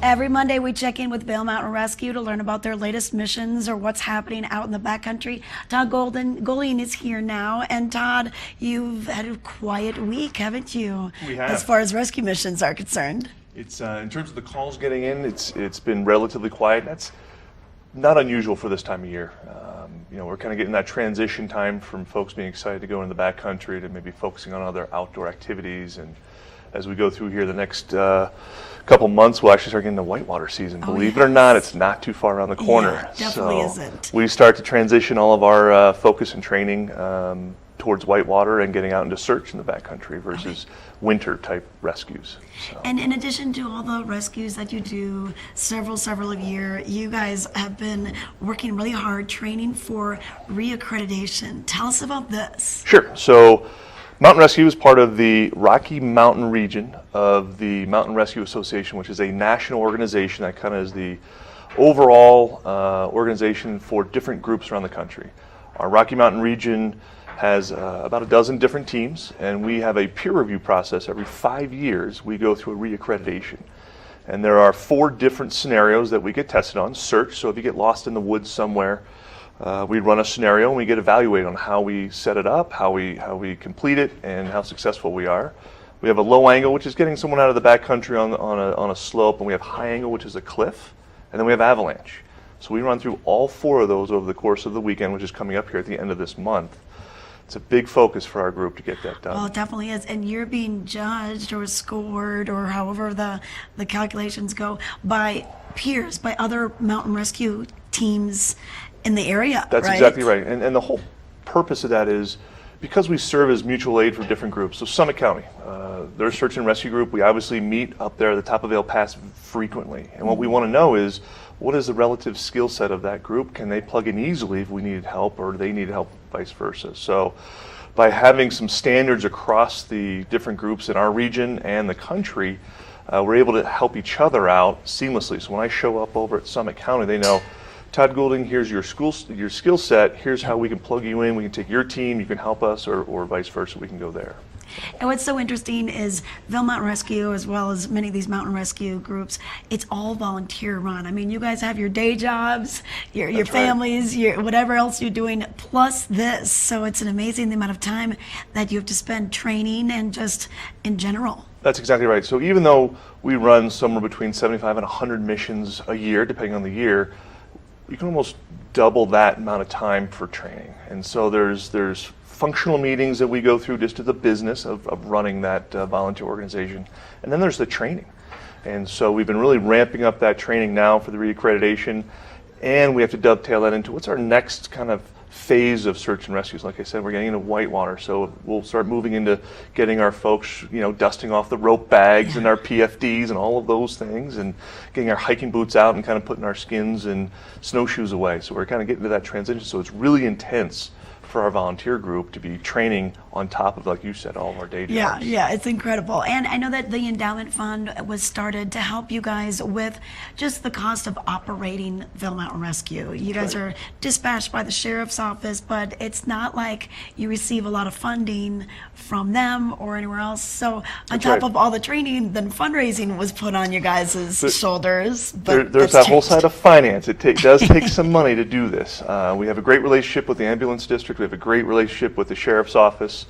Every Monday, we check in with Vail Mountain Rescue to learn about their latest missions or what's happening out in the backcountry. Todd Goulding is here now. And Todd, you've had a quiet week, haven't you? We have. As far as rescue missions are concerned. It's in terms of the calls getting in, it's been relatively quiet. That's not unusual for this time of year. We're kind of getting that transition time from folks being excited to go into the backcountry to maybe focusing on other outdoor activities. And as we go through here the next couple months, we'll actually start getting the whitewater season. Believe it or not, it's not too far around the corner. Yeah, definitely isn't. We start to transition all of our focus and training towards whitewater and getting out into search in the backcountry versus winter type rescues. So. And in addition to all the rescues that you do, several a year, you guys have been working really hard training for reaccreditation. Tell us about this. Sure. So Mountain Rescue is part of the Rocky Mountain region of the Mountain Rescue Association, which is a national organization that kind of is the overall organization for different groups around the country. Our Rocky Mountain region has about a dozen different teams, and we have a peer review process. Every 5 years, we go through a reaccreditation. And there are 4 different scenarios that we get tested on. Search, so if you get lost in the woods somewhere, we run a scenario and we get evaluated on how we set it up, how we complete it, and how successful we are. We have a low angle, which is getting someone out of the backcountry on a slope, and we have high angle, which is a cliff, and then we have avalanche. So we run through all 4 of those over the course of the weekend, which is coming up here at the end of this month. It's a big focus for our group to get that done. Well, it definitely is. And you're being judged or scored or however the calculations go by peers, by other mountain rescue teams in the area. That's right? exactly right. And the whole purpose of that is because we serve as mutual aid for different groups. So Summit County, their search and rescue group, we obviously meet up there at the top of Vail Pass frequently. And what we want to know is, what is the relative skill set of that group? Can they plug in easily if we needed help, or they need help vice versa? So by having some standards across the different groups in our region and the country, we're able to help each other out seamlessly. So when I show up over at Summit County, they know, Todd Goulding, here's your skill set, here's how we can plug you in, we can take your team, you can help us, or vice versa, we can go there. And what's so interesting is Vail Mountain Rescue, as well as many of these mountain rescue groups, it's all volunteer run. I mean, you guys have your day jobs, your families, your whatever else you're doing, plus this. So it's an amazing the amount of time that you have to spend training and just in general. That's exactly right. So even though we run somewhere between 75 and 100 missions a year, depending on the year, you can almost double that amount of time for training. And so there's functional meetings that we go through just to the business of running that volunteer organization. And then there's the training. And so we've been really ramping up that training now for the reaccreditation, and we have to dovetail that into what's our next kind of phase of search and rescues. Like I said, we're getting into whitewater, so we'll start moving into getting our folks, dusting off the rope bags and our PFDs and all of those things, and getting our hiking boots out and kind of putting our skins and snowshoes away. So we're kind of getting to that transition. So it's really intense for our volunteer group to be training on top of, like you said, all of our day jobs. Yeah, it's incredible. And I know that the endowment fund was started to help you guys with just the cost of operating Vail Mountain Rescue. You guys are dispatched by the sheriff's office, but it's not like you receive a lot of funding from them or anywhere else. So on top of all the training, then fundraising was put on you guys' shoulders. But there's that whole side of finance. It does take some money to do this. We have a great relationship with the ambulance district. We have a great relationship with the sheriff's office.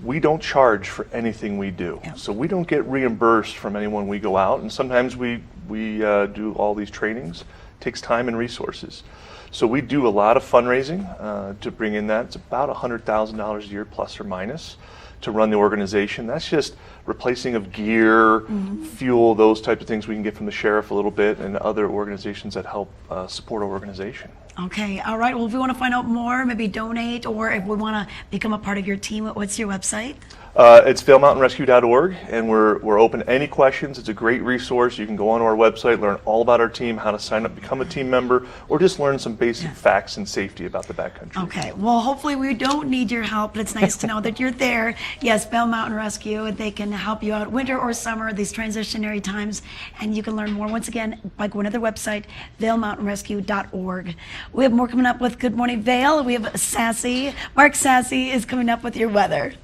We don't charge for anything we do. So we don't get reimbursed from anyone we go out. And sometimes we do all these trainings. It takes time and resources. So we do a lot of fundraising to bring in that. It's about $100,000 a year plus or minus to run the organization. That's just replacing of gear, fuel, those types of things we can get from the sheriff a little bit and other organizations that help support our organization. Okay, all right. Well, if we want to find out more, maybe donate, or if we want to become a part of your team, what's your website? It's vailmountainrescue.org, and we're open to any questions. It's a great resource. You can go onto our website, learn all about our team, how to sign up, become a team member, or just learn some basic facts and safety about the backcountry. Okay, well, hopefully we don't need your help, but it's nice to know that you're there. Yes, Vail Mountain Rescue, and they can help you out winter or summer, these transitionary times, and you can learn more, once again, by going to their website, vailmountainrescue.org. We have more coming up with Good Morning Vail. We have Mark Sassy is coming up with your weather.